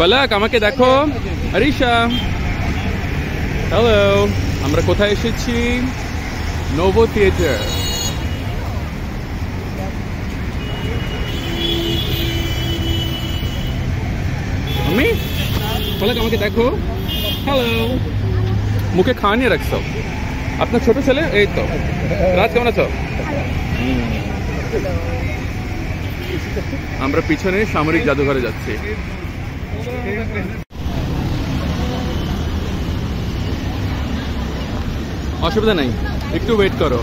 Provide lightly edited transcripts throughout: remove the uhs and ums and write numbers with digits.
পলক আমাকে দেখো। আরিশা, হ্যালো। আমরা কোথায় এসেছি? Novo theatre. আমি পলক আমাকে দেখো। হ্যালো। মুখে খাওয়া নিয়ে রাখছো? আপনার ছোট ছেলে? এই তো। রাজ কেমন আছো? আমরা পিছনে সামরিক জাদুঘরে যাচ্ছি। অসুবিধা নাই, একটু ওয়েট করো।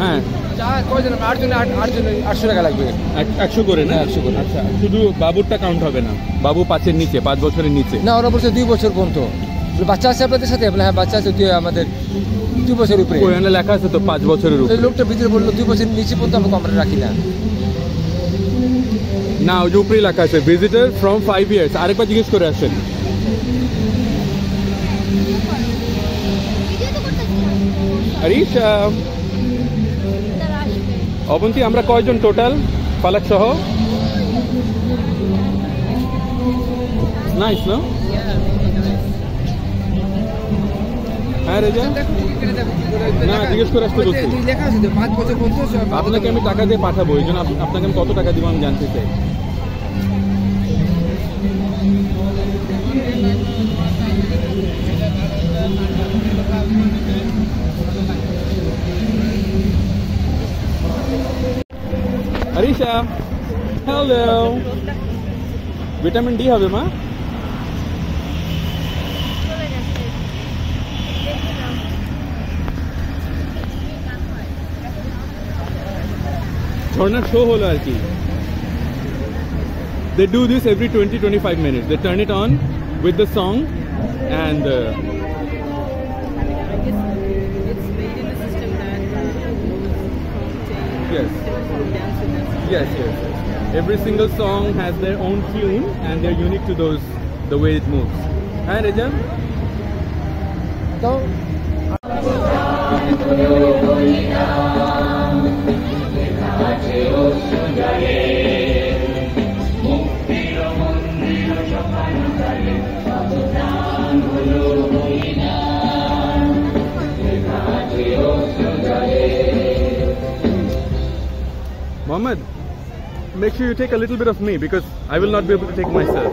হ্যাঁ, 800 টাকা লাগবে। 100 করে না? 100 করে। আচ্ছা, শুধু বাবুরটা কাউন্ট হবে না? বাবু 5-এর নিচে, 5 বছরের নিচে? না, ওরা বলছে 2 বছর পর্যন্ত। বাচ্চা আছে আপনাদের সাথে? হ্যাঁ, বাচ্চা আছে আমাদের 2 বছর উপরে। ওখানে লেখা আছে তো 5 বছরের উপরে। লোকটা ভিতরে বললো 2 বছরের নিচে পর্যন্ত আমরা রাখি না। না, ওই যে উপরেই লেখা আছে ভিজিটর ফ্রম 5 ইয়ার্স। আরেকবার জিজ্ঞেস করে আসেন। আরিশা, অবন্তী, আমরা কয়জন টোটাল পালক সহ? নাইস না? হ্যাঁ রেজা, না জিজ্ঞেস করে আসতে বলছি। আপনাকে আমি টাকা দিয়ে পাঠাবো, এই জন্য আপনাকে আমি কত টাকা দিব আমি জানতে চাই। আরিশা, হ্যালো। ভিটামিন ডি হবে মা? ঝর্ণার শো হলো আর কি। They do this every 20-25 minutes. They turn it on with the song and I guess it's made in a system that yes. Yes. Every single song has their own tune and they're unique to those, the way it moves. Hi Reja. তো Mohammed, make sure you take a little bit of me because I will not be able to take myself.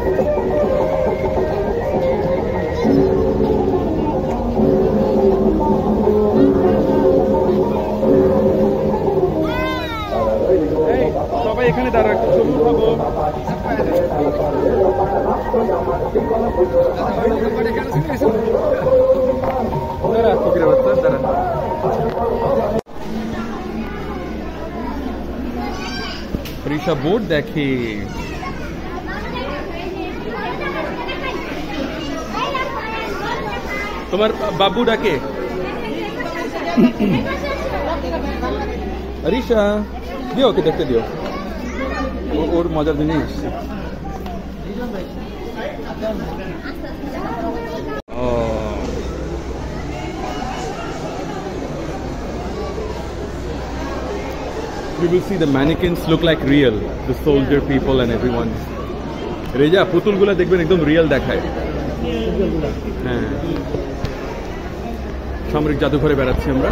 Hey, সবাই এখানে দাঁড়া, ছবি উঠাবো। দাঁড়া, ফকিরের বাচ্চা, দাঁড়া। ঋষা বোর্ড দেখে। তোমার বাবু ডাকে। ঋষা, দিও, ওকে দেখতে দিও, ওর মজার জিনিস। You will see the mannequins look like real, the soldier people and everyone. Reza, পুতুলগুলা দেখবেন একদম রিয়েল দেখায়। হ্যাঁ, সামরিক জাদুঘরে বেড়াচ্ছি আমরা।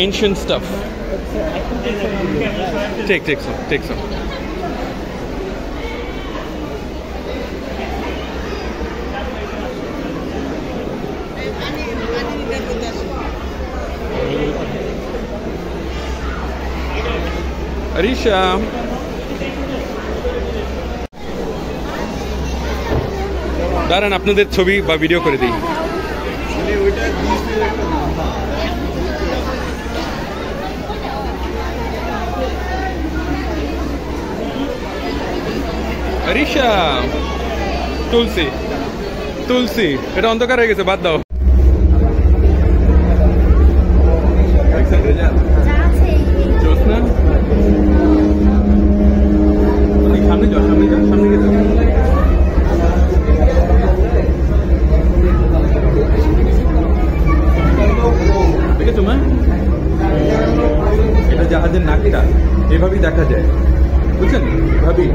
Ancient stuff. Take some. Arisha. দাঁড়ান, আপনাদের ছবি বা ভিডিও করে দিই। Arisha. তুলসী তুলসী, এটা অন্ধকার হয়ে গেছে, বাদ দাও। জ্যোৎস্না সামনে যাও, সামনে যাও, সামনে গিয়ে যাও। দেখেছো মা, এটা জাহাজের নাকটা এভাবেই দেখা যায়, বুঝছেন? এভাবেই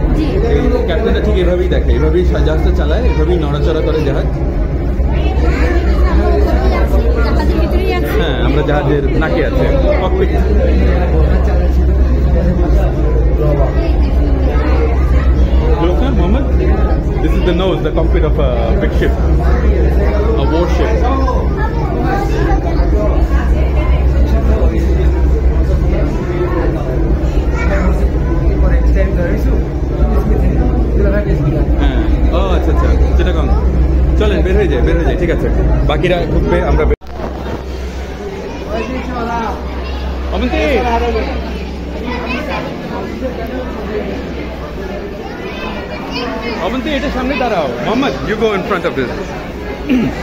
এই ক্যাপ্টেনটা ঠিক এভাবেই দেখে, এভাবেই জাহাজটা চালায়, এভাবেই নড়াচড়া করে জাহাজ। হ্যাঁ, আমরা জাহাজের নাকে আছে cocopeat. Mohammed, this is the nose, the cockpit of a big ship, a warship. হ্যাঁ, ও আচ্ছা আচ্ছা, চিটাগং। চলেন, বের হয়ে যায়, বের হয়ে যায়, ঠিক আছে। বাকিরা ঢুকবে, আমরা অবন্তী অবন্তী এটা সামনে দাঁড়াও। Mohammad, you go in front of this.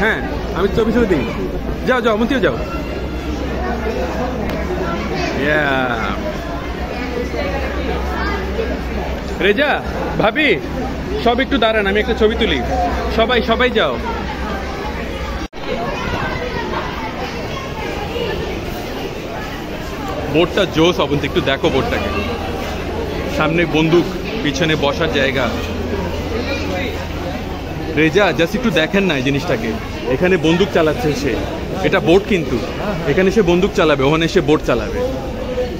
হ্যাঁ, আমি ছবি দিই। যাও যাও, অবন্তীও যাও। রেজা, ভাবি, সব একটু দাঁড়ান, আমি একটা ছবি তুলি। সবাই সবাই যাও। বোটটা জোস অবন্তী, একটু দেখো বোটটাকে। সামনে বন্দুক, পিছনে বসার জায়গা। রেজা, জাস্ট একটু দেখেন না এই জিনিসটাকে। এখানে বন্দুক চালাচ্ছে সে, এটা বোট কিন্তু। এখানে সে বন্দুক চালাবে, ওখানে সে বোট চালাবে।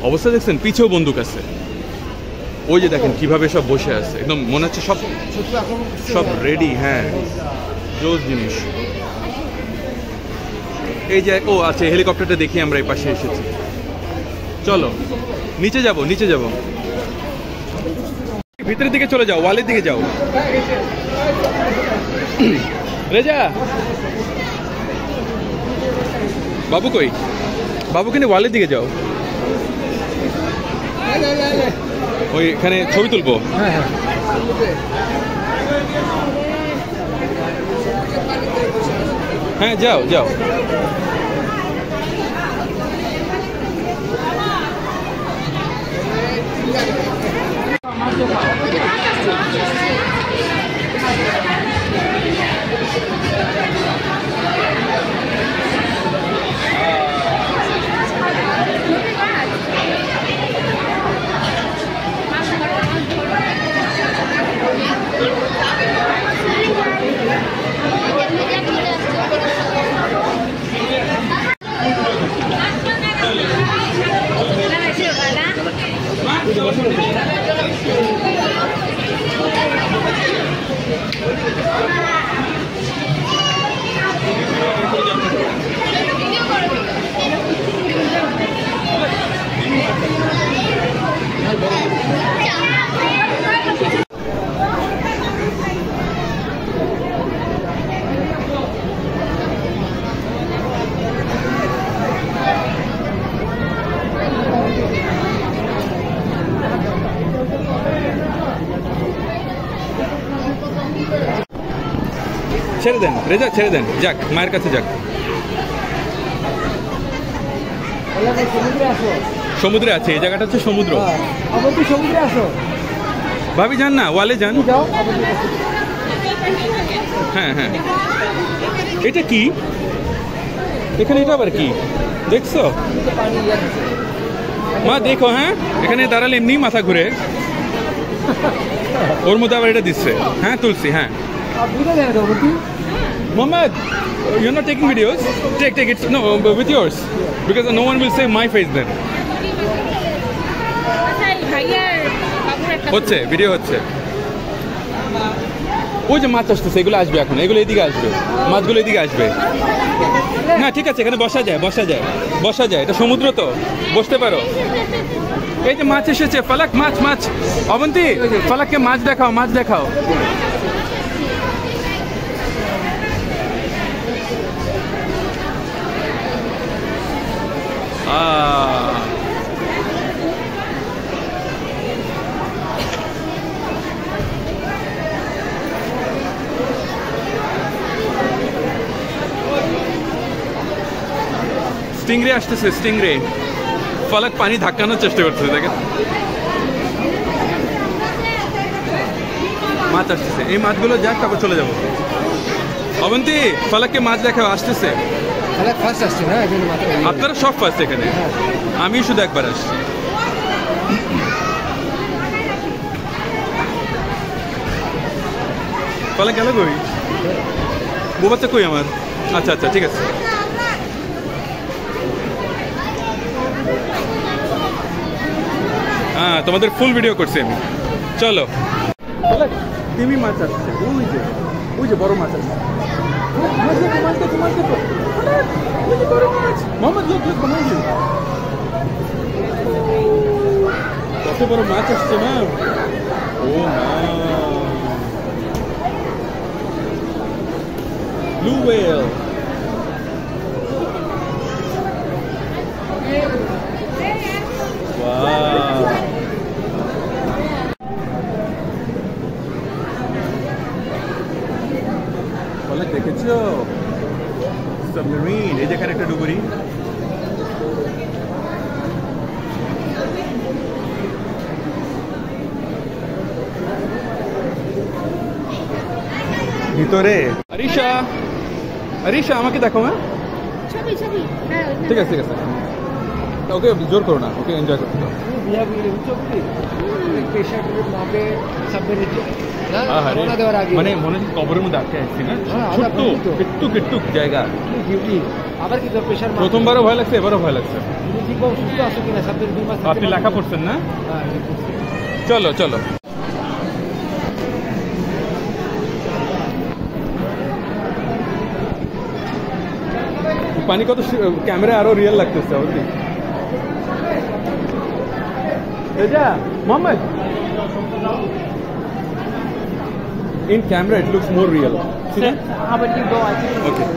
অবস্থা দেখছেন, পিছেও বন্দুক আছে। ওই যে দেখেন কিভাবে সব বসে আছে, একদম মনে হচ্ছে সব সব রেডি। হ্যাঁ, জোস জিনিস। এই যে ও আছে, হেলিকপ্টারটা দেখি আমরা এই পাশে এসেছি। চলো নিচে যাব, নিচে যাব। ভিতরের দিকে চলে যাও, ওয়ালের দিকে যাও। রেজা, বাবু কই? বাবু কিনে ওয়ালের দিকে যাও। ওই এখানে ছবি তুলবো। হ্যাঁ, যাও যাও। ছেড়ে দেন রেজা, ছেড়ে দেন, যাক মায়ের কাছে যাক। সমুদ্রে আছে, এই জায়গাটা হচ্ছে সমুদ্র। সমুদ্রে আসো ভাবি, যান না, ওয়ালে যান। হ্যাঁ হ্যাঁ, এটা কি? এখানে এটা আবার কি দেখছো মা? দেখো, হ্যাঁ, এখানে দাঁড়ালে এমনি মাথা ঘুরে। ওর মধ্যে আবার এটা দিচ্ছে। হ্যাঁ, তুলসী। হ্যাঁ, Mohammed, you're not taking videos? Take it. No, with yours. Because no one will say my face then. হচ্ছে, ভিডিও হচ্ছে। ওই যে মাছ আসতেছে, এগুলো আসবে এখন, এগুলো এদিকে আসবে, মাছগুলো এদিকে আসবে। হ্যাঁ, ঠিক আছে, এখানে বসা যায়, বসা যায়, বসা যায়, এটা সমুদ্র তো, বসতে পারো। এই যে মাছ এসেছে, ফালাক, মাছ মাছ। অবন্তী, ফালাককে মাছ দেখাও, মাছ দেখাও। স্টিংরে আসতেছে, স্টিংরে। ফলক পানি ধাক্কানোর চেষ্টা করতেছে, দেখেন মাছ আসতেছে। এই মাছগুলো যাক, তারপর চলে যাবো। অবন্তী, ফলককে মাছ দেখাও, আসতেছে। ফার্স্ট আসছে না এখানে মাত্র। আপনারা সব ফার্স্ট এখানে, আমি শুধু একবার আসছি। ফলক গেল কই? বউ বাচ্চা কই আমার? আচ্ছা আচ্ছা, ঠিক আছে। হ্যাঁ, তোমাদের ফুল ভিডিও করছি আমি। চলো। তিমি মাছ আসছে, ওই যে বড় মাছ আসছে। মোহাম্মদ, লোক কত বড় মাছ আসছে না। ও মা, ব্লু ওয়েল। দেখেছো সাবমেরিন? এই যেখানে একটা ডুবুরি। ভিতরে। আরিশা, আরিশা আমাকে দেখো। হ্যাঁ ছবি ছবি হ্যাঁ ঠিক আছে, ঠিক আছে। ওকে জোর করো না, ওকে এনজয় করতে দাও। মানে মনে হচ্ছে কবরের মধ্যে আটকে আসছি না, ছোট্ট একটু একটু জায়গা। আবার কি প্রেশার? প্রথমবারও ভয় লাগছে, এবারও ভয় লাগছে। সুস্থ আছে কিনা সামনের 2 মাস? আপনি লেখা পড়ছেন না? চলো চলো। পানি কত, ক্যামেরা আরো রিয়েল লাগতেছে। Reza, Mohammad, in camera it looks more real. See that? how about you go? I think Okay.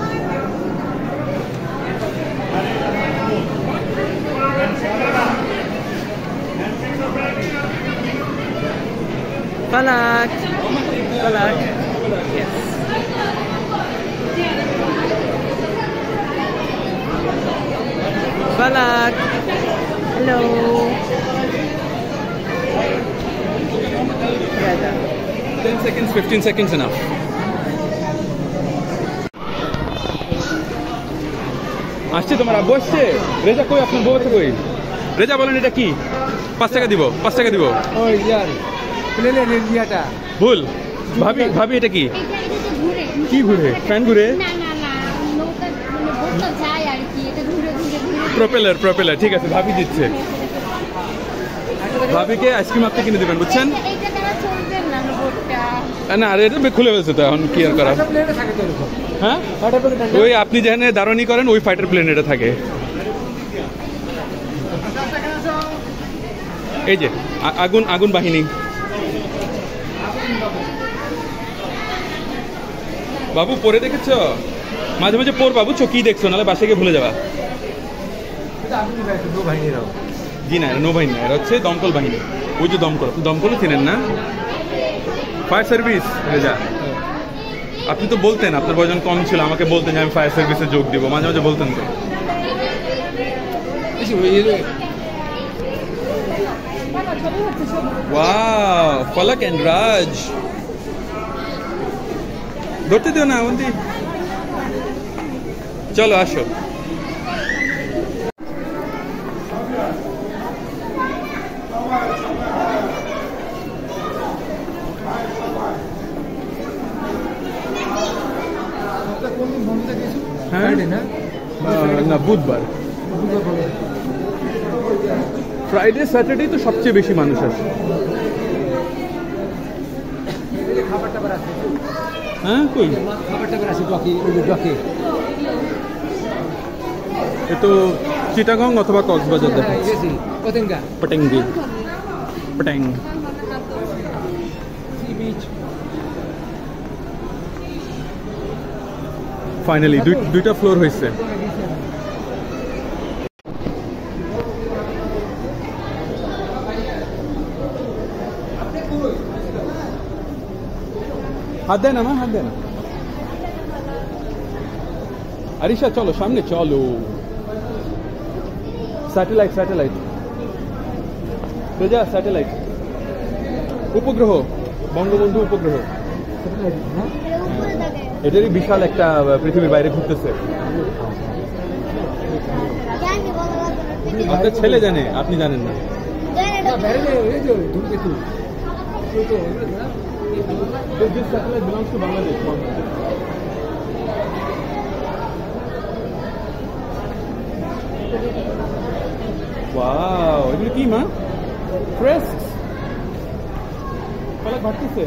Falak. Falak. Yes. Falak. Hello. Yeah, 10 seconds, 15 seconds enough. আসছে তোমার আব্বু আসছে? রেজা কই, আপনার বউ আছে কই? রেজা বলেন এটা কি? 5 টাকা দিব, 5 টাকা দিব। ওই ইয়ার প্লেনের ইন্ডিয়াটা ভুল। ভাবি, ভাবি এটা কি? কি ঘুরে? ফ্যান ঘুরে? না না না নৌকা মানে বোটটা যায় আর কি, এটা ঘুরে ঘুরে ঘুরে প্রপেলার, প্রপেলার। ঠিক আছে, ভাবি দিচ্ছে। ভাবিকে আইসক্রিম আপনি কিনে দেবেন, বুঝছেন? এইটা দ্বারা চলবে না বোটটা। না, আরে এটা খুলে ফেলছে তো, এখন কি আর করা। প্লেনে থাকে তো এরকম। হ্যাঁ, ওই আপনি যেখানে দারোয়ানি করেন ওই ফাইটার প্লেন এটা থাকে। এই যে আগুন, আগুন বাহিনী। বাবু পরে দেখেছ? মাঝে মাঝে পর বাবু, কি দেখছো? নাহলে বাসে গিয়ে ভুলে যাবা। জি না, এটা নৌবাহিনী না, এটা হচ্ছে দমকল বাহিনী। ওই যে দমকল, দমকলও চিনেন না? Fire service. রেজা, আপনি তো বলতেন, আপনার বয়জন কম ছিল, আমাকে বলতেন যে আমি ফায়ার সার্ভিসে যোগ দিব, মাঝে মাঝে বলতেন তো। ওয়াও, ফলক এন্ড রাজ। ধরতে দিও না অন্তি। চলো আসো। হ্যাঁ না, বুধবার। ফ্রাইডে স্যাটারডে তো সবচেয়ে বেশি মানুষ আসে। হ্যাঁ কই এ তো চিটাগং অথবা কক্সবাজার দেখাচ্ছে। পটেঙ্গি, পটেং। ফাইনালি দুইটা ফ্লোর হয়েছে। হাত দেয় না মা, হাত দেয় না। আরিশা চলো সামনে চলো। স্যাটেলাইট স্যাটেলাইট রেজা স্যাটেলাইট উপগ্রহ বঙ্গবন্ধু উপগ্রহ এটা উপরে থাকে এটারই বিশাল একটা পৃথিবীর বাইরে ঘুরতেছে জানি বলা লাগবে না আপনার ছেলে জানে আপনি জানেন না জানি এটা বাইরে এই যে ধূমকেতু This satellite belongs to Bangladesh. Wow, এগুলো কি মা? Crests. পালক ভাটতেছে।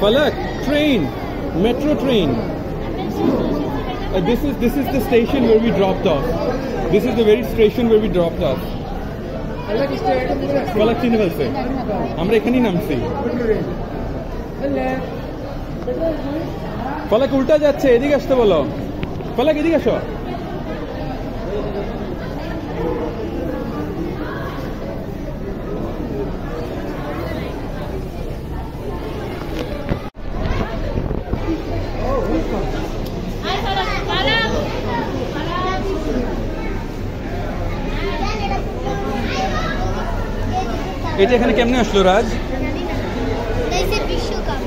Palak, train, metro train. This is the station where we dropped off. This is the very station where we dropped off. Palak চিনে ফেলছে আমরা এখানেই নামছি Palak উল্টা যাচ্ছে এদিকে আসতে বলো Palak এদিকে আসো এটা এখানে কেমনে আসলো রাজ দেশের বিশ্বকাপ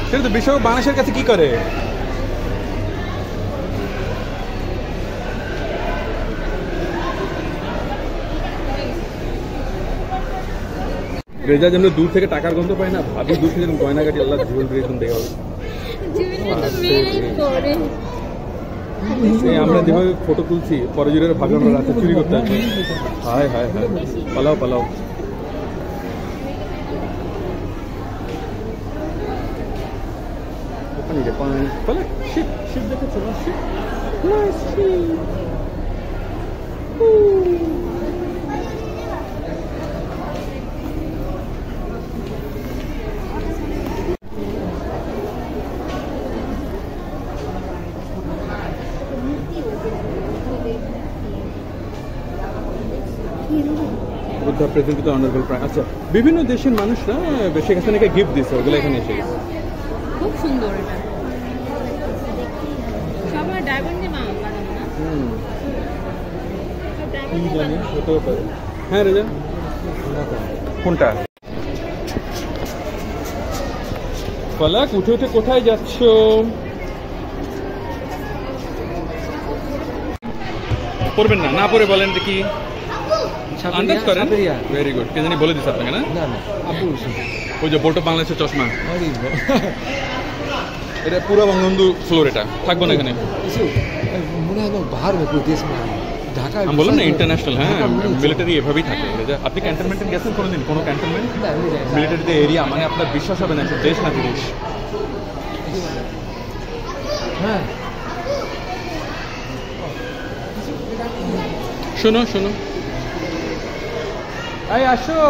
সেটা তো বিশ্বকাপ বাংলাদেশের কাছে কি করে রেজা যেন দূর থেকে টাকার গন্ধ পায় না ভাবি দূর থেকে গয়নাগাটি আল্লাহ জুয়েলারি এরকম দেখে হবে আমরা যেভাবে ফটো তুলছি পরে জুড়ে ভাবে আমরা রাতে চুরি করতে আসছি হায় হায় হায় পালাও পালাও ওখানে যে পালা শিপ শিপ দেখেছো না ship nice ship Buddha present honourable prime আচ্ছা বিভিন্ন দেশের মানুষরা শেখ হাসিনাকে গিফট দিচ্ছে ওগুলো এখানে এসে খুব সুন্দর এটা সবার ডায়মন্ড দিয়ে বানানো না সব ডায়মন্ড দিয়ে জানি বানানো হতেও পারে হ্যাঁ রেজা কোনটা পালাক উঠে উঠে কোথায় যাচ্ছ পড়বেন না না পড়ে বলেন কি আন্দাজ করেন ভেরি গুড কে জানি বলে দিচ্ছে আপনাকে না ওই যে বোর্ড অফ বাংলাদেশের চশমা এটা পুরো বঙ্গবন্ধু ফ্লোর এটা থাকবো না এখানে মনে হয় বাহার কোনো দেশ ঢাকা আমি বললাম না ইন্টারন্যাশনাল হ্যাঁ মিলিটারি এভাবেই থাকে আপনি ক্যান্টনমেন্টে গেছেন কোনোদিন কোনো ক্যান্টনমেন্ট মিলিটারিতে এরিয়া মানে আপনার বিশ্বাস হবে না একটা দেশ না বিদেশ হ্যাঁ শোনো শোনো এই আসো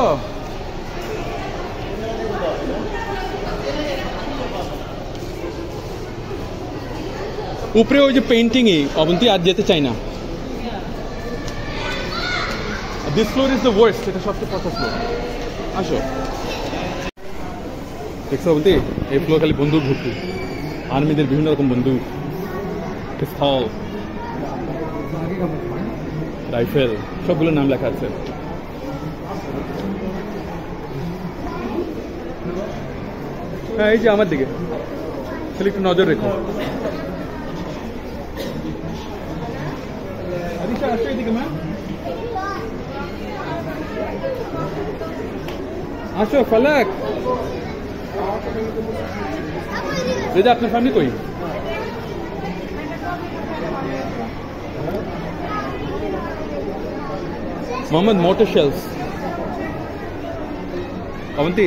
উপরে ওই যে পেইন্টিং অবন্তী আর যেতে চাই না this floor is the worst এটা সবচেয়ে পচা ফ্লোর আসো দেখছো অবন্তী এই ফ্লোর খালি বন্দুক ভর্তি আর্মিদের বিভিন্ন রকম বন্দুক পিস্তল রাইফেল সবগুলোর নাম লেখা আছে হ্যাঁ এই যে আমার দিকে খালি একটু নজর রেখো আদিশা আসো এদিকে মা আসো ফলক রেজা আপনার ফ্যামিলি কই মোহাম্মদ মোটর শেলস অবন্তী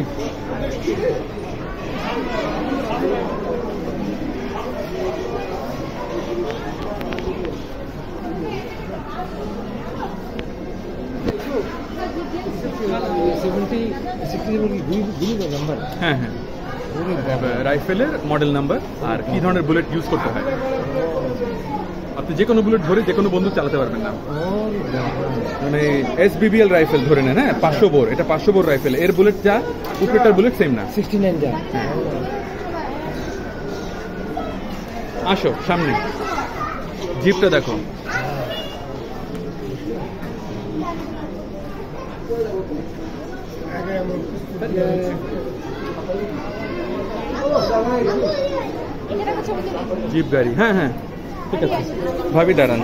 হ্যাঁ হ্যাঁ রাইফেলের মডেল নাম্বার আর কি ধরনের বুলেট ইউজ করতে হয় আপনি যে কোনো বুলেট ধরে যে কোনো বন্দুক চালাতে পারবেন না। মানে SBBL রাইফেল ধরে নেন, হ্যাঁ 500 বোর, এটা 500 বোর রাইফেল, এর বুলেট যা উপরেটার বুলেট সেম না। 69 যা। আসো সামনে, জিপটা দেখো। জিপ গাড়ি, হ্যাঁ হ্যাঁ ঠিক আছে ভাবি দাঁড়ান।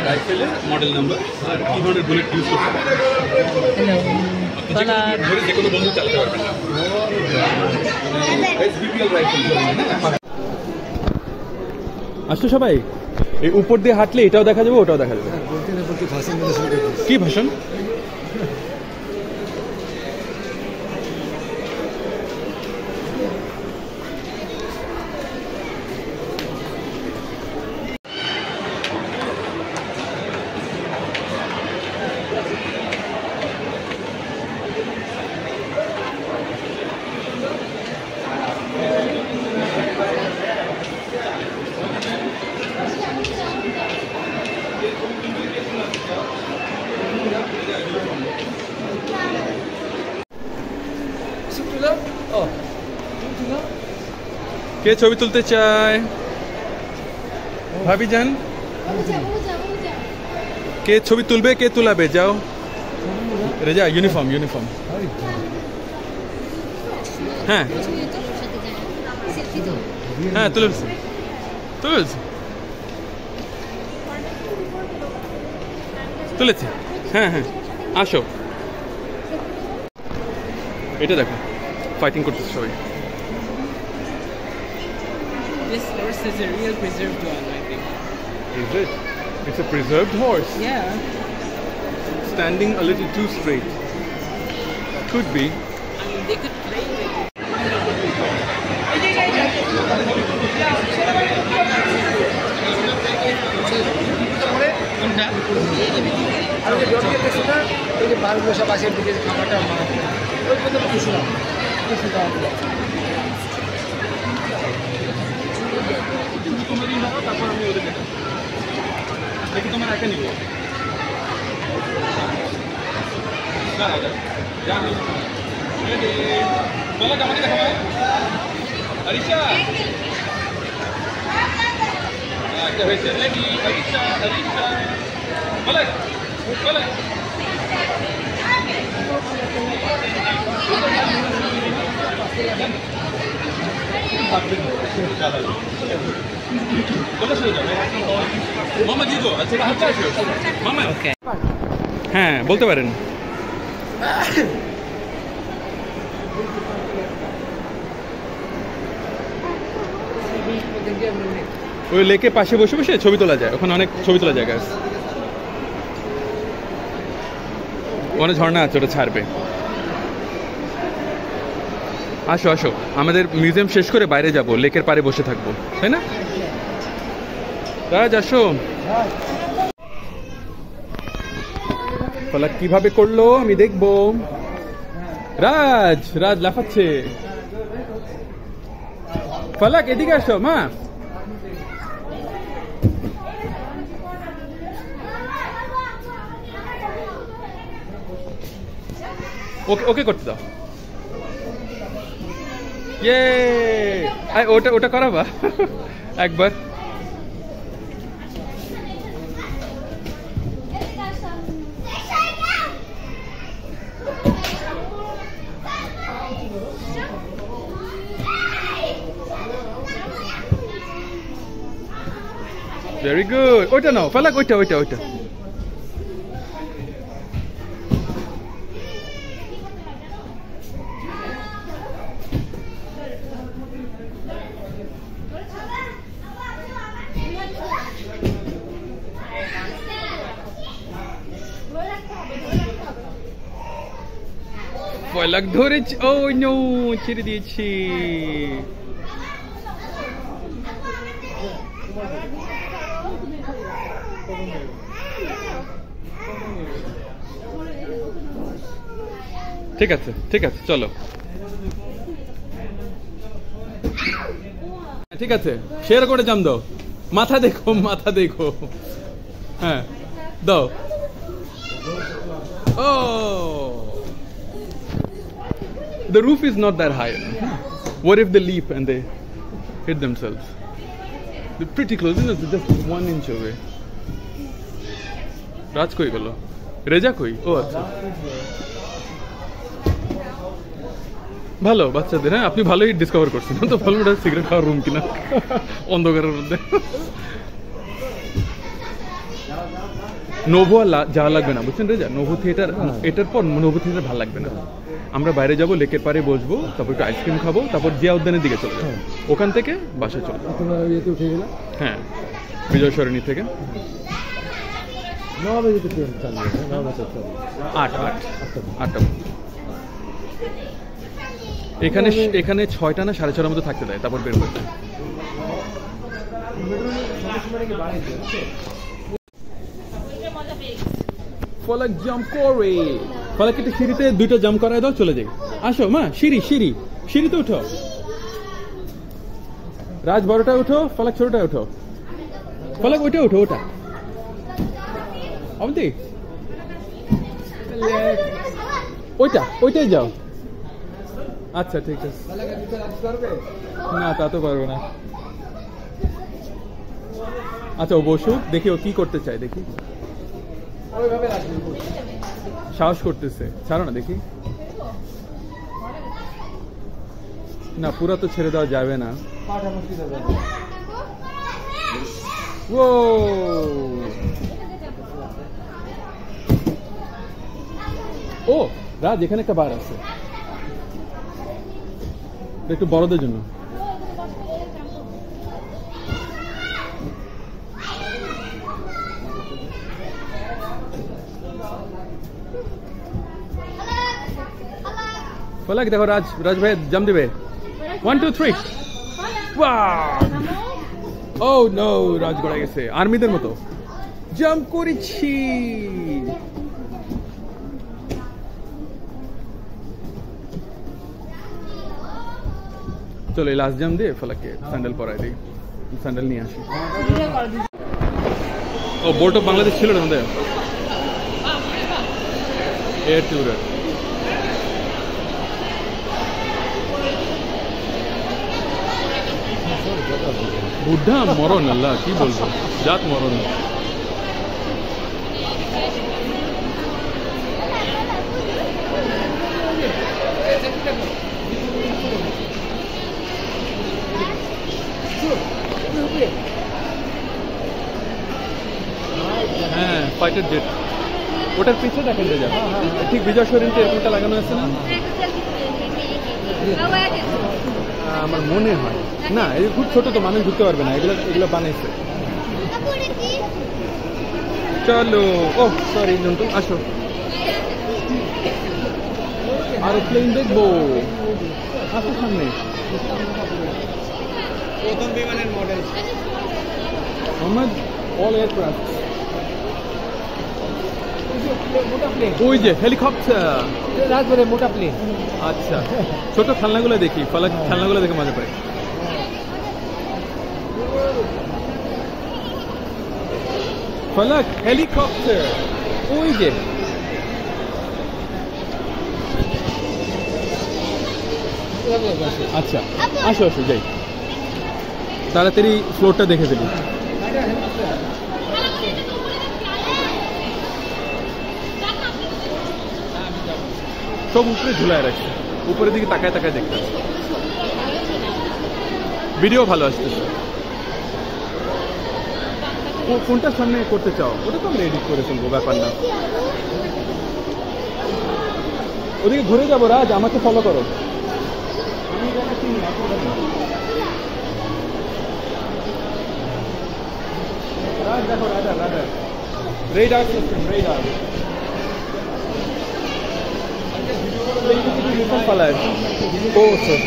রাইফেলের মডেল নাম্বার আর কি ধরনের বুলেট ইউজ করতে পারবেন, ধরে যে কোনো বন্দুক চালাতে পারবেন না। SBBL রাইফেল ধরে নেন, হ্যাঁ। আসতো সবাই, এই উপর দিয়ে হাঁটলে এটাও দেখা যাবে ওটাও দেখা যাবে। কি ভাষণ? কে ছবি তুলতে চায়? ভাবি যান, কে ছবি তুলবে কে তুলাবে? যাও রেজা, ইউনিফর্ম ইউনিফর্ম। হ্যাঁ হ্যাঁ তুলেছি তুলেছি তুলেছি, হ্যাঁ হ্যাঁ আসো। এটা দেখো ফাইটিং করতেছে সবাই। This horse is a real preserved one, I think. Is it? It's a preserved horse. Yeah. Standing a little too straight. Could be. I mean, they could play with it. তারপর আমি ওদের দেখি তোমার একা নিব। বলো আমাকে দেখো আরিশা, একটা হয়েছে আরিশা আরিশা বলে বলে হ্যাঁ বলতে পারেন। ওই লেকে পাশে বসে বসে ছবি তোলা যায়, ওখানে অনেক ছবি তোলা জায়গা আছে, ওখানে ঝর্ণা আছে, ওটা ছাড়বে। আসো আসো, আমাদের মিউজিয়াম শেষ করে বাইরে যাব, লেকের পাড়ে বসে থাকবো, তাই না? রাজ আসো। ফলাক কিভাবে করলো আমি দেখবো। রাজ রাজ লাফাচ্ছে। ফলাক এদিকে আসো মা। ওকে ওকে করতে দাও। ইয়ে ওটা ওটা করাবা একবার। Very good. ওইটা নাও ফালাক, ওইটা ওইটা ওইটা। ফালাক ধরেছি। ও নো, ছেড়ে দিয়েছি। ঠিক আছে ঠিক আছে, চলো। ঠিক আছে, শেয়ার করে জাম দাও। মাথা দেখো, মাথা দেখো। হ্যাঁ দাও। ও, the roof is not that high. What if they leap and they hit themselves? They're pretty close, isn't it? Just 1 inch away. রাজ কই গেল? রেজা কই? ও আচ্ছা, ভালো বাচ্চাদের। হ্যাঁ, আপনি ভালোই ডিসকভার করছেন। তো ভালো সিগারেট খাওয়ার রুম কিনা অন্ধকারের মধ্যে। নোভো যাওয়া লাগবে না, বুঝছেন রেজা? নোভো থিয়েটার, এটার পর নোভো থিয়েটার ভালো লাগবে না। আমরা বাইরে যাবো, লেকের পাড়ে বসবো, তারপর একটু আইসক্রিম খাবো, তারপর জিয়া উদ্যানের দিকে চলে যাবো। ওখান থেকে বাসায় চলে যাবো। তোমরা ইয়েতে উঠে গেলে হ্যাঁ, বিজয় সরণি থেকে 9 বাজে ট্রেন চালু হবে, 9 বাজে চালু। 8টা। এখানে এখানে 6টা না 6:30টার মধ্যে থাকতে দেয়, তারপর বের করতে। ফলাক জাম্প করে। ফলাক একটা সিঁড়িতে 2টা জাম্প করায় দাও, চলে যাই। আসো মা, সিঁড়িতে উঠো। রাজ বড়টা উঠো, ফলাক ছোটটা উঠো। ফলাক ওইটা উঠো, ওটা অবধি, ওইটাই যাও। আচ্ছা ঠিক আছে। না তা তো পারবো না। আচ্ছা ও বসুক, দেখি ও কি করতে চায়, দেখি। সাহস করতেছে, ছাড়ো না দেখি। না পুরা তো ছেড়ে দেওয়া যাবে না। ও ও রাজ, এখানে একটা বার আছে, একটু বড়দের জন্য। ফলাক দেখো, রাজ ভাই জাম দিবে। 1 2 3। ও নো, রাজ গড়ে গেছে আর্মিদের মতো। জাম্প করেছি। চলো এই লাস্ট জাম্প দিয়ে ফলাককে স্যান্ডেল পরাই দিই, স্যান্ডেল নিয়ে আসি। ও বোর্ড অফ বাংলাদেশ ছিল না আমাদের এয়ার ট্যুরে। বুদ্ধা মরণ, আল্লাহ কি বলবো, জাত মরণ। হ্যাঁ ফাইটার জেট, ওটার পিছিয়ে দেখেন যা ঠিক বিজয় সরিনতে এরকমটা লাগানো আছে না, আমার মনে হয় না। এই খুব ছোট তো, মানুষ ঢুকতে পারবে না, এগুলো বানাইছে। চলো, ও সরি নতুন, আসো আর প্লেন দেখবো, আসো সামনে। প্রথম বিমানের মডেল মোহাম্মদ অল এয়ারক্রাফট। ওই যে হেলিকপ্টার, রাজবাড়ি মোটা প্লেন। আচ্ছা ছোট খেলনাগুলো দেখি, ফলাক খেলনাগুলো দেখে মজা পাই। ফলাক হেলিকপ্টার, ওই যে আচ্ছা আসো আসো যাই, তাড়াতাড়ি ফ্লোরটা দেখে ফেলি। সব উপরে ঝুলায় রাখছে, উপরের দিকে তাকায় তাকায় দেখতে, ভিডিও ভালো আসতেছে। কোনটার সামনে করতে চাও ওটা তো আমরা এডিট করে ফেলবো, ব্যাপার না। ওদিকে ঘুরে যাবো রাজ, আমাকে ফলো করো। রাজ দেখো, radar radar radar system, radar পালায়। ও স্যার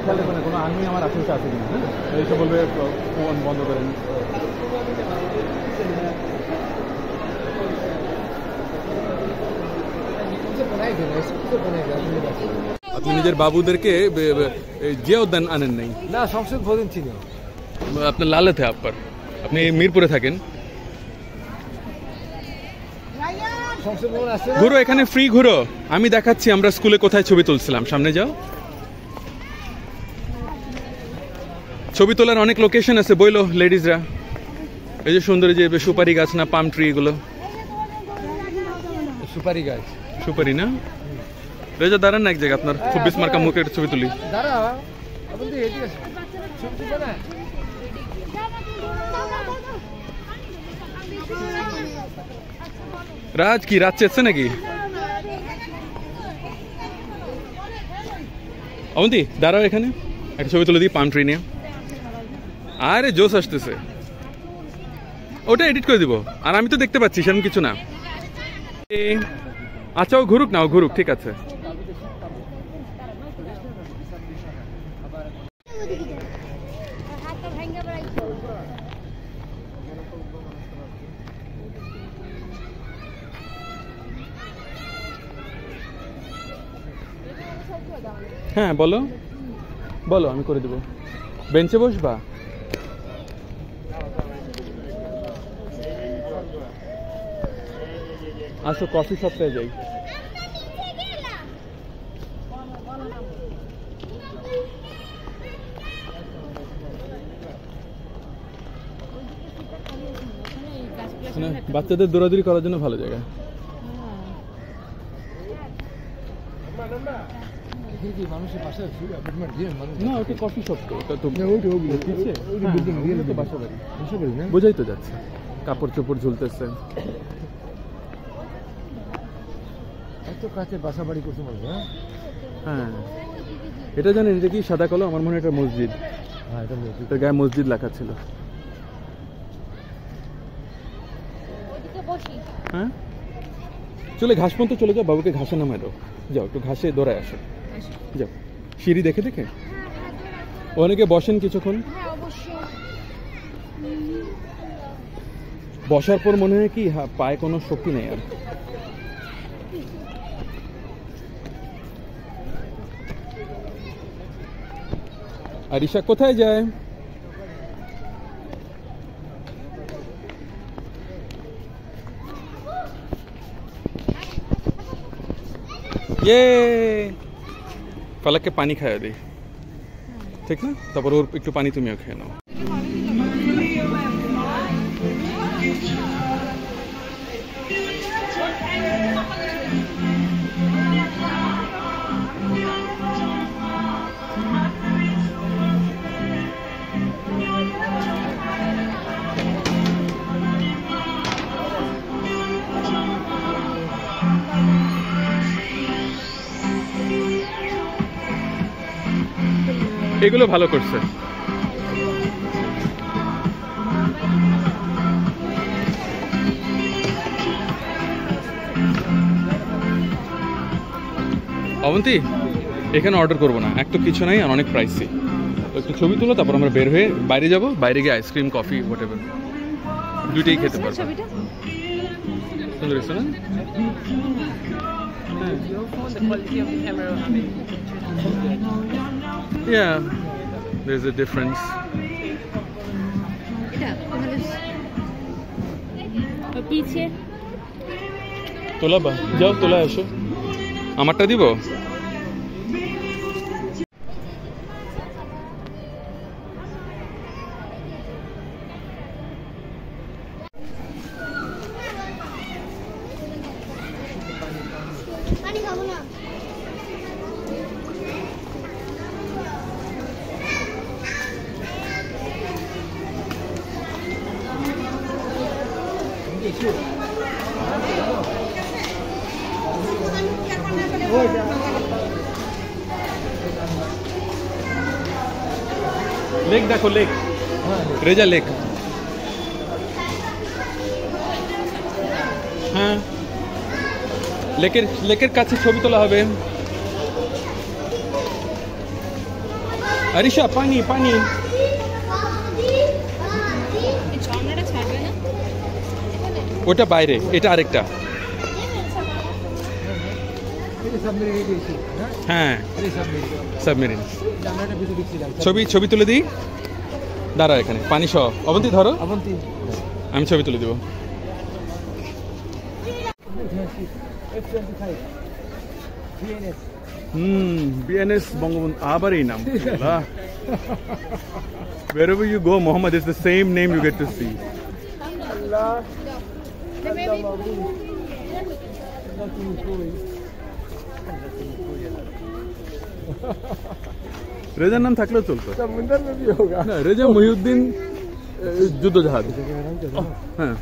খেয়াল রাখবে না কোনো আর্মি আমার আশেপাশে আছে কিনা, হ্যাঁ এইসব বলবে ফোন বন্ধ করেন। আপনি নিজের বাবুদেরকে জিয়া উদ্যান আনেন নাই? না, সংসদ ভবন ছিল আপনার লালেতে আপনার, আপনি মিরপুরে থাকেন। সংসদ ভবন আছে। ঘুরো, এখানে ফ্রি ঘুরো, আমি দেখাচ্ছি আমরা স্কুলে কোথায় ছবি তুলছিলাম। সামনে যাও, ছবি তোলার অনেক লোকেশন আছে, বইলো লেডিজরা। এই যে সুন্দর যে সুপারি গাছ না পাম ট্রি, এগুলো সুপারি গাছ। সুপারি না? রেজা দাঁড়ান না এক জায়গায়, আপনার 24 মার্কা মুখে একটা ছবি তুলি। দাঁড়া, বন্ধু এদিকে আসো, ছবি তুলবে না? রাজ কি রাত চেয়েছে নাকি? অবন্তি দাঁড়াও, এখানে একটা ছবি তুলে দিই পাম ট্রি নিয়ে। আরে জোশ আসতেছে, ওটা এডিট করে দিব। আর আমি তো দেখতে পাচ্ছি সেরকম কিছু না। আচ্ছা ও ঘুরুক না, ও ঘুরুক, ঠিক আছে। হ্যাঁ বলো বলো, আমি করে দেবো। বেঞ্চে বসবা? আসো কফি শপটায় যাই। বাচ্চাদের দৌড়াদৌড়ি করার জন্য ভালো জায়গা। না ওটা কফি শপ তো, ওটা তো বাসা বাড়ি, বোঝাই তো যাচ্ছে। কাপড় চোপড় ঝুলতেছে। এত কাছে বাসা বাড়ি করতে পারবো? হ্যাঁ এটা জানেন, এটা কি সাদা কালো? আমার মনে হয় এটা মসজিদ। হ্যাঁ এটা মসজিদ, এটার গায়ে মসজিদ লেখা ছিল। হ্যাঁ চলে ঘাস পর্যন্ত চলে যাও, বাবুকে ঘাসে নামায় দাও। যাও একটু ঘাসে দৌড়ায় আসো, যাও সিঁড়ি দেখে দেখে। অনেকে বসেন কিছুক্ষণ, বসার পর মনে হয় কি পায়ে কোনো শক্তি নেই আর। আর ঈশা কোথায় যায়? ফালাককে পানি খাইয়ে দিই, ঠিক না? তারপর ওর একটু পানি তুমিও খেয়ে নাও। এগুলো ভালো করছে। অবন্তী এখানে অর্ডার করবো না, এক তো কিছু নাই আর অনেক প্রাইসি। একটু ছবি তুলো, তারপর আমরা বের হয়ে বাইরে যাবো, বাইরে গিয়ে আইসক্রিম কফি হোয়াটএভার দুইটাই খেতে পারবো। সুন্দর হয়েছে না? Your phone, the quality of the camera will have it. Yeah, there's a difference. पीछे তোলা বা যাও, তোলা আসো। আমারটা দিব? পানি খাবো না। লেক দেখো, লেক রেজা লেক। হ্যাঁ, লেকের কাছে ছবি তোলা হবে। আরিশা পানি পানি। এই ঝর্ণাটা ছাড়বে না? ওটা বাইরে, এটা আরেকটা। হ্যাঁ সাবমেরিন। ছবি তুলে দিই, দাঁড়া এখানে পানি সহ। অবন্তী ধরো, আমি ছবি তুলে দেবো। বিএনএস বঙ্গবন্ধু, আবার এই নাম। Wherever you go, Muhammad is the same name you get to see. রেজার নাম থাকলেও চলতো। না, রেজা মহিউদ্দিন যুদ্ধ জাহাজ। হ্যাঁ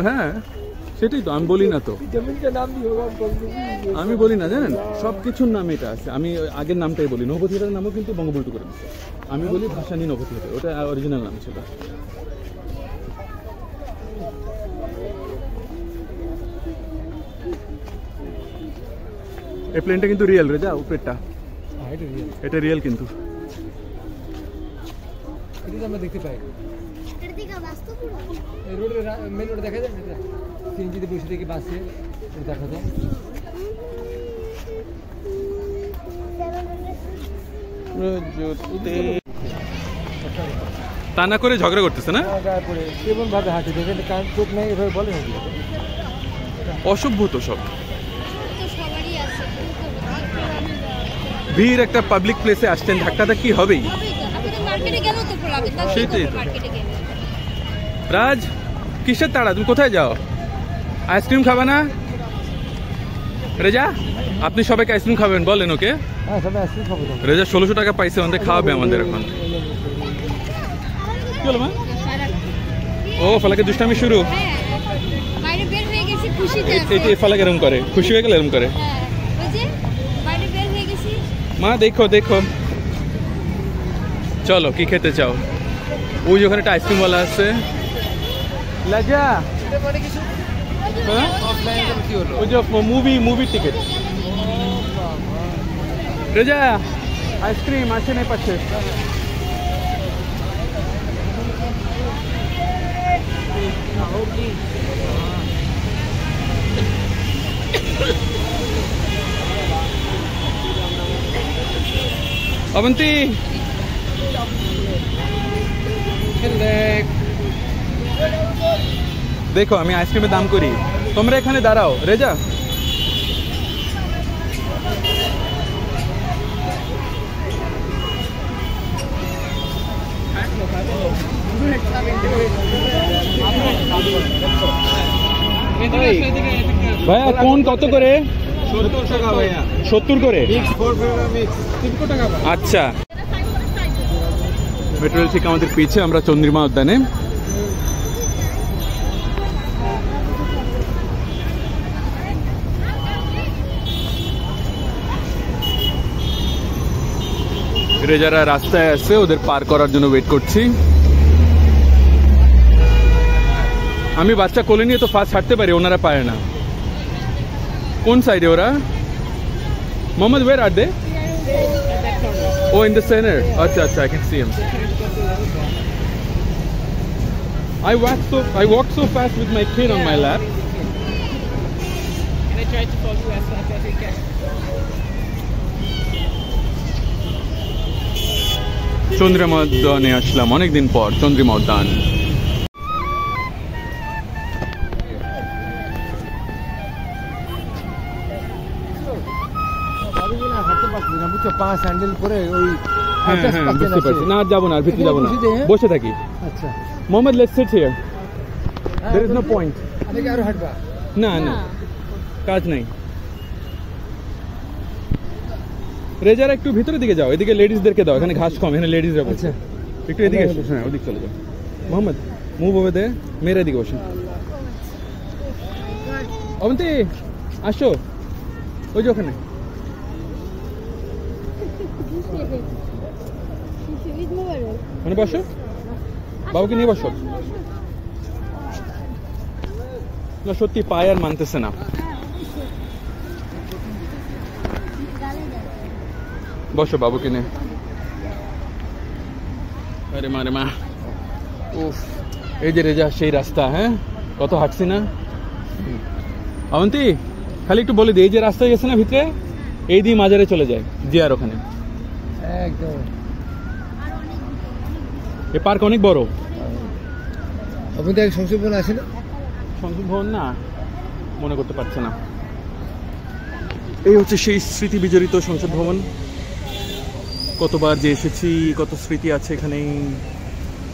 হ্যাঁ, সেটাই তো আমি বলি না তো, আমি বলি না জানেন, সবকিছুর নাম এটা আছে। আমি আগের নামটাই বলি, নৌপথিটার নামও কিন্তু বঙ্গবন্ধু করে দিচ্ছে। আমি বলি ভাসানী নৌপথিটা, ওটা অরিজিনাল নাম ছিল। এই প্লেনটা কিন্তু রিয়েল রেজা, উপরেরটা এটা রিয়েল কিন্তু। আমরা দেখতে পাই এটা দিকে বাস্তব পুরো। এই রোডের মেন রোড দেখা যায় না, সিএনজিতে বসে থেকে বাসে দেখা যায়। তা না করে ঝগড়া করতেছে না, তারপরে কেমন ভাবে হাঁটে দেখেন, কান চোখ নেই, এভাবে বলে নাকি? অসভ্য তো সব। তো সবারই আছে, ভিড় একটা পাবলিক প্লেসে আসছেন, ধাক্কাটা কি হবেই। আপনাদের মার্কেটে গেল তো পড়াবে, তাও সেটাই তো। মার্কেটে গেলে রাজ, কিসের তাড়া, তুমি কোথায় যাও? আইসক্রিম খাবে না রেজা? আপনি সবাইকে আইসক্রিম খাবেন বলেন ওকে। হ্যাঁ, সবাই আসছে খাবো। রেজা 1600 টাকা পাইছে, আমাদের খাওয়াবে আমাদের এখন। কি হলো মা? ও ফালাকে দুষ্টামি শুরু। হ্যাঁ, বাইরে বের হয়ে গেছি খুশিতে আছে। এই ফালাকে এরম করে, খুশি হয়ে গেলে এরম করে। হ্যাঁ, ওই যে বাইরে বের হয়ে গেছি। মা দেখো দেখো, চলো কি খেতে চাও? ওই যে ওখানে একটা আইসক্রিমওয়ালা আছে। লাজা, হ্যাঁ? ওই যে মুভি টিকিট। রেজা আইসক্রিম আছে নাই পাচ্ছে? অবন্তী দেখো, আমি আইসক্রিমের দাম করি, তোমরা এখানে দাঁড়াও। রেজা ভাইয়া কোন কত করে? 70 টাকা ভাইয়া। 70 করে? আচ্ছা, মেট্রো রেল থেকে আমাদের পিছে, আমরা চন্দ্রিমা উদ্যানে। যারা রাস্তায় আছে ওদের পার করার জন্য ওয়েট করছি। আমি বাচ্চা কোলে নিয়ে তো ফাস্ট হাঁটতে পারি, ওনারা পারে না। কোন সাইডে ওরা? Mohammad, where are they? Oh, in the center. Acha, I can see him. I walked so fast with my kid on my lap. And I tried to follow you as fast as we can. Chandrima উদ্যানে আসলাম অনেকদিন পর। চন্দ্রিমা উদ্যান পা sandal পরে ওই বুঝতে পারছি না, আর যাবো না, আর ভিতরে যাবো না, বসে থাকি। আচ্ছা Mohammad, let's sit here, there is no point. আরে আরো হাঁটবা? না না, কাজ নাই। রেজার একটু ভিতরের দিকে যাও, এদিকে লেডিসদেরকে দাও, এখানে ঘাস কম, এখানে লেডিসরা বসে। একটু এদিকে এসো, হ্যাঁ ওদিক চলে যাও। মোহাম্মদ মুভ ওভার দে, মেরে এদিকে বসুন। অবন্তী আসো, ওই যে ওখানে। মানে বসো, বাবুকে নিয়ে বসো। না সত্যি পায়ে আর মানতেছে না। বসো বাবুকে নিয়ে। আরে মা রে মা, উফ, এই যে রেজা সেই রাস্তা, হ্যাঁ কত হাঁটছি না। অবন্তী খালি একটু বলে দিই, এই যে রাস্তা গেছে না ভিতরে, এই দিয়ে মাজারে চলে যায় জিয়ার ওখানে। একদম এ পার্ক অনেক বড়। আপনাদের সংসদ ভবন আছে না? সংসদ ভবন না, মনে করতে পারছে না। এই হচ্ছে সেই স্মৃতি বিজড়িত সংসদ ভবন। কতবার যে এসেছি, কত স্মৃতি আছে এখানে।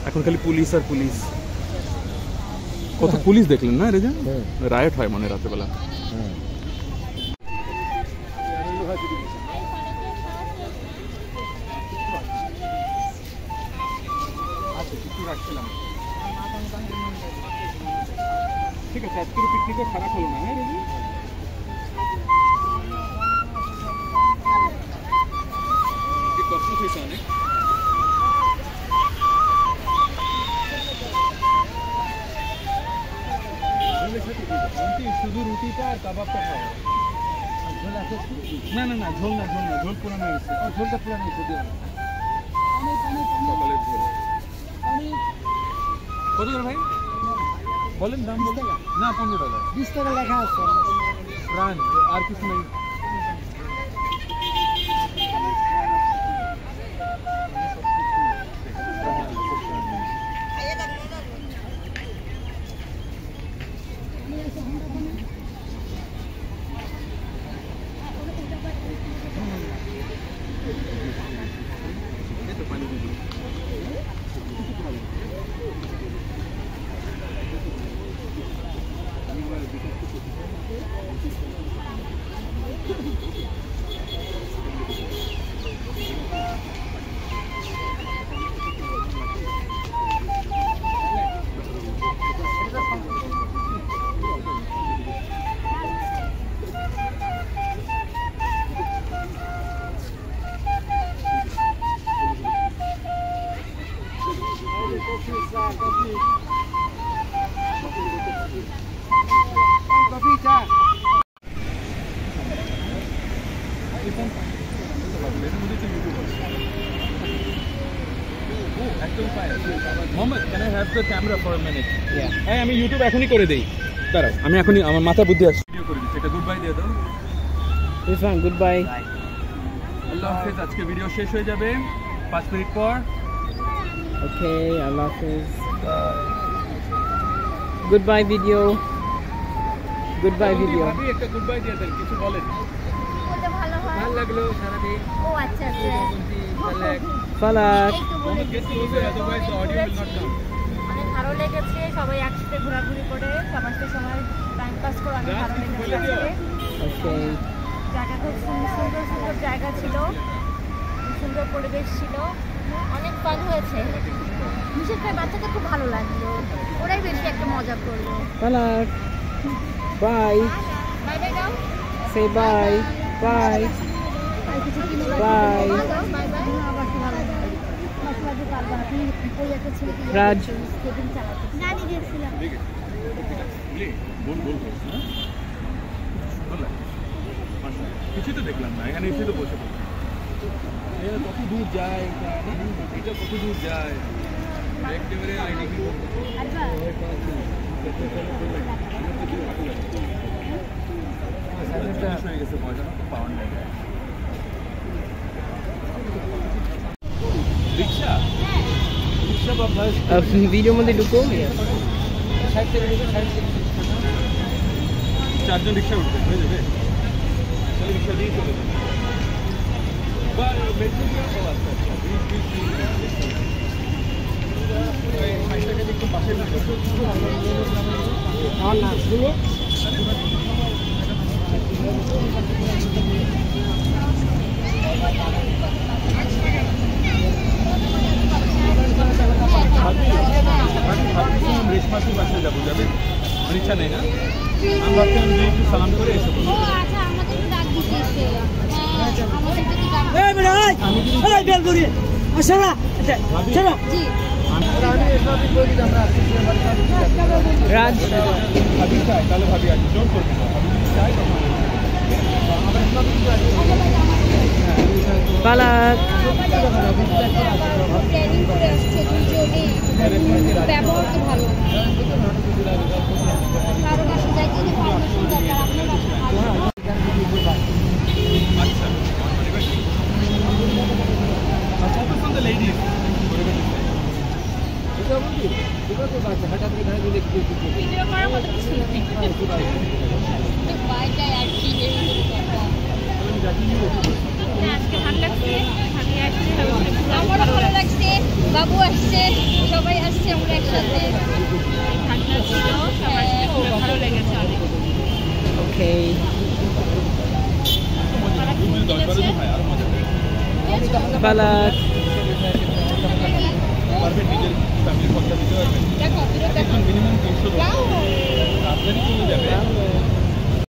এখন খালি পুলিশ আর পুলিশ। কত পুলিশ দেখলেন না রেজা? রায়ট হয় মনে রাতেবেলা। ঠিক আছে, আজকের পিকনিকও খারাপ হলো না। হ্যাঁ রেজা, কষ্ট হয়েছে অনেক। শুধু রুটিটা আর কাবাবটা খাওয়া। না না না, ঝোল না, ঝোল না, ঝোল পুরানো হয়েছে। ঝোলটা পুরানো হয়েছে। সকালের ঝোল কত করে ভাই বলেন? দাম বলেন না। 15 টাকা। 20 টাকা লেখা আছে। প্রাণ আর কিছু নেই। Mohammed, can I have the camera for a minute? Yeah. হ্যাঁ আমি ইউটিউব এখনই করে দেই। দাঁড়াও, আমি এখনই, আমার মাথা বুদ্ধি আসছে, ভিডিও করে দিচ্ছি। এটা গুড বাই দিয়ে দাও। This one, goodbye. আল্লাহ হাফেজ। আজকে ভিডিও শেষ হয়ে যাবে 5 মিনিট পর। Okay, Allah Hafiz. Goodbye video. Goodbye video. ভাবি একটা গুড বাই দিয়ে দেন, কিছু বলেন। বলতে ভালো হয়। ভালো লাগলো সারাদিন। ও আচ্ছা আচ্ছা। Falak. এই তো বলে দিচ্ছি। otherwise the audio will not come. অনেক ভালো লেগেছে, সবাই একসাথে ঘোরাঘুরি করে সবার সাথে সময় টাইম পাস করে অনেক ভালো লেগেছে আজকে। Okay. জায়গা খুব সুন্দর সুন্দর জায়গা ছিল, সুন্দর পরিবেশ ছিল, অনেক ফান হয়েছে। বিশেষ করে বাচ্চাদের খুব ভালো লাগলো, ওরাই বেশি একটা মজা করলো। Falak. Bye. বাই বাই নাও। Say bye. Bye. আর কিছু কিনে Bye. Bye bye. বাকি ভালো লাগে। বাকি পারবা আপনি ওই একটা ছেলেকে Raj. স্কেটিং চালাতে জানি গেছিলাম। বল বল কিছুই তো দেখলাম না, এখানে এসে তো বসে পড়লাম। এটা কত দূর যায়, এটা কত দূর যায় একেবারে হয়ে গেছে, মজা তো পাওয়ার নাই। রিক্সা রিক্সা বা বাস Video मध्ये ढुको. চারজন রিক্সা উঠবে, হয়ে যাবে। চলো রিক্সা দিয়ে চলে যাবে। বা মেট্রো দিয়ে পাওয়া আছে। সাইডটাকে একটু পাশে রাখো। আর না, ভাবছিলাম রেশমাসির বাসায় যাবো, যাবে? আমার ইচ্ছা নেই না, আমি ভাবছিলাম যে একটু সালাম করে এসে ও আচ্ছা, আমাদের একটু ডাক দিতেছে। হ্যাঁ, আমাদের একটু ডাক জি। রাজ ভাবি চাই, তাহলে ভাবি আসবে, জোর করবে না, ভাবি যদি চাই তখন আসবে। আবার পালাক ট্রেনিং করে আসছে দুজনে, ব্যবহার তো ভালো। কারো বাসা যায় কিন্তু পারমিশন দরকার, আপনার বাসা ভালো। focus on the ladies. Video করার মতো কিছু নেই। বাইটাই আর কি হ্যাঁ, আজকে ভালো লাগছে, ভাবি আসছে, আমারও ভালো লাগছে, বাবু আসছে, সবাই আসছে আমরা একসাথে। ঠান্ডা ছিল, সবার সাথে খুব ভালো লেগেছে অনেক। okay পালাক পারবেন নিজের ফ্যামিলির খরচা দিতে পারবেন, দেখো মিনিমাম 300 আপনারই চলে যাবে।